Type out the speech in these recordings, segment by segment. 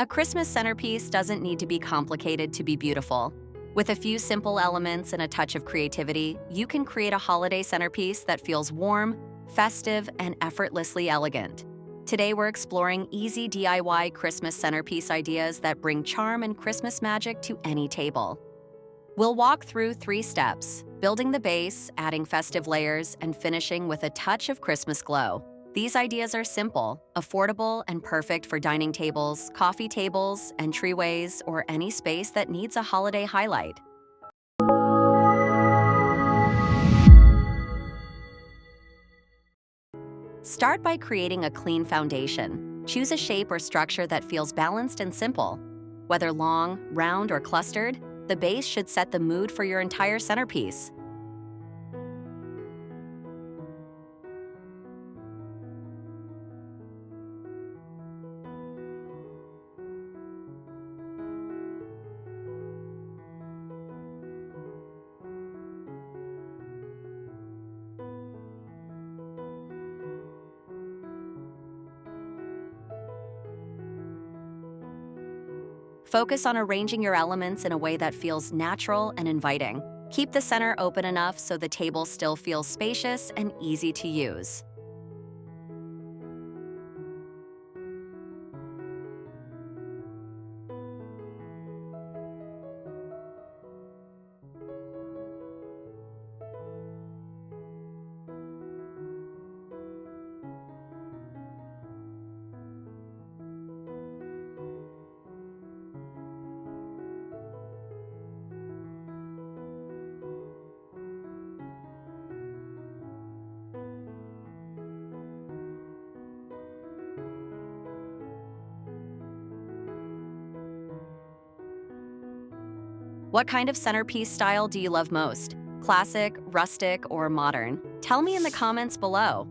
A Christmas centerpiece doesn't need to be complicated to be beautiful. With a few simple elements and a touch of creativity, you can create a holiday centerpiece that feels warm, festive, and effortlessly elegant. Today, we're exploring easy DIY Christmas centerpiece ideas that bring charm and Christmas magic to any table. We'll walk through 3 steps: building the base, adding festive layers, and finishing with a touch of Christmas glow. These ideas are simple, affordable, and perfect for dining tables, coffee tables, entryways, or any space that needs a holiday highlight. Start by creating a clean foundation. Choose a shape or structure that feels balanced and simple. Whether long, round, or clustered, the base should set the mood for your entire centerpiece. Focus on arranging your elements in a way that feels natural and inviting. Keep the center open enough so the table still feels spacious and easy to use. What kind of centerpiece style do you love most? Classic, rustic, or modern? Tell me in the comments below.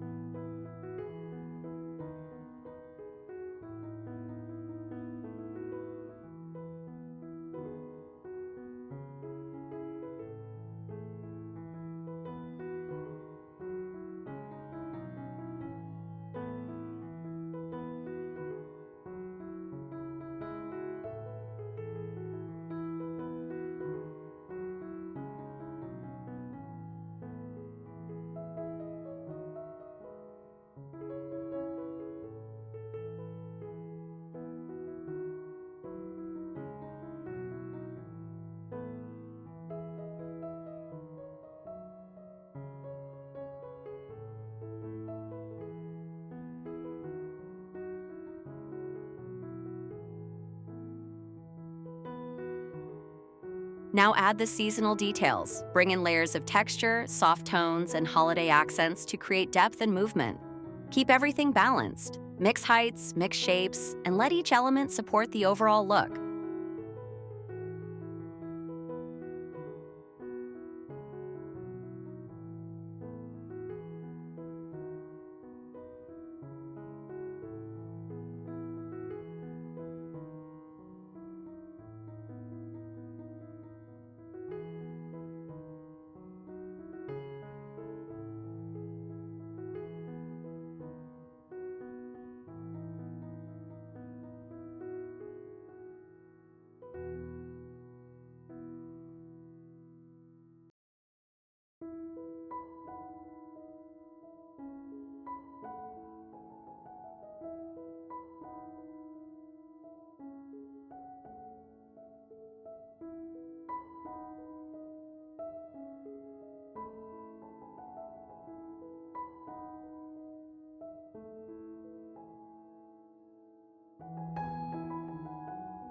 Now add the seasonal details. Bring in layers of texture, soft tones, and holiday accents to create depth and movement. Keep everything balanced. Mix heights, mix shapes, and let each element support the overall look.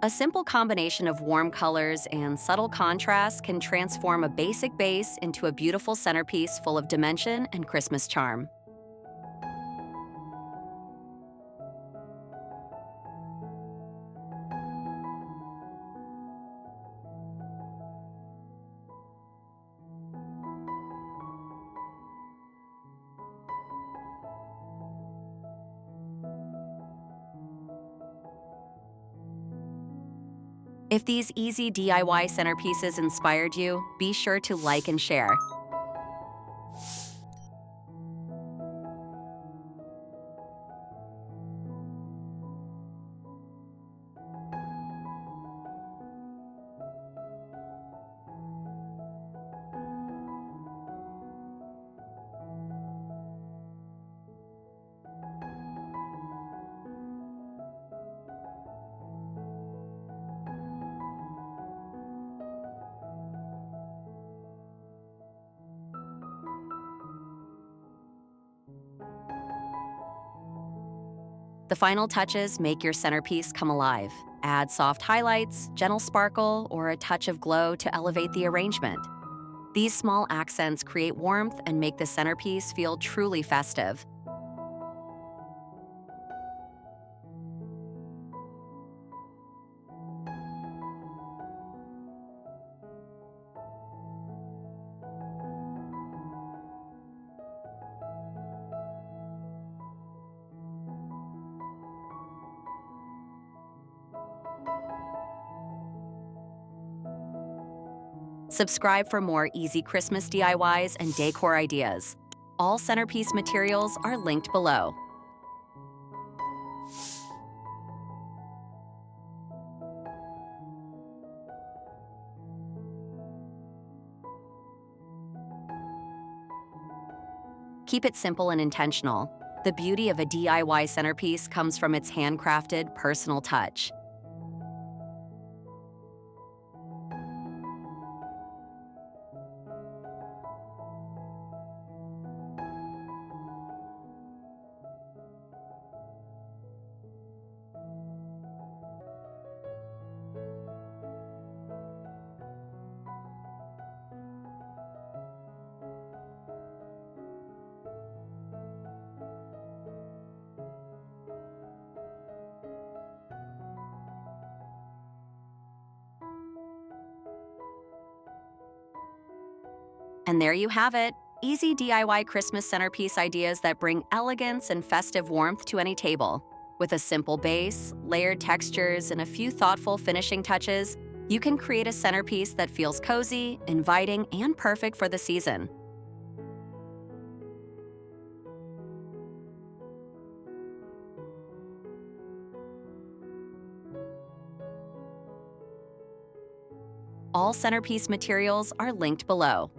A simple combination of warm colors and subtle contrasts can transform a basic base into a beautiful centerpiece full of dimension and Christmas charm. If these easy DIY centerpieces inspired you, be sure to like and share. The final touches make your centerpiece come alive. Add soft highlights, gentle sparkle, or a touch of glow to elevate the arrangement. These small accents create warmth and make the centerpiece feel truly festive. Subscribe for more easy Christmas DIYs and decor ideas. All centerpiece materials are linked below. Keep it simple and intentional. The beauty of a DIY centerpiece comes from its handcrafted, personal touch. And there you have it, easy DIY Christmas centerpiece ideas that bring elegance and festive warmth to any table. With a simple base, layered textures, and a few thoughtful finishing touches, you can create a centerpiece that feels cozy, inviting, and perfect for the season. All centerpiece materials are linked below.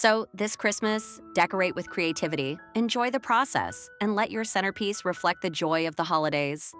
So, this Christmas, decorate with creativity, enjoy the process, and let your centerpiece reflect the joy of the holidays.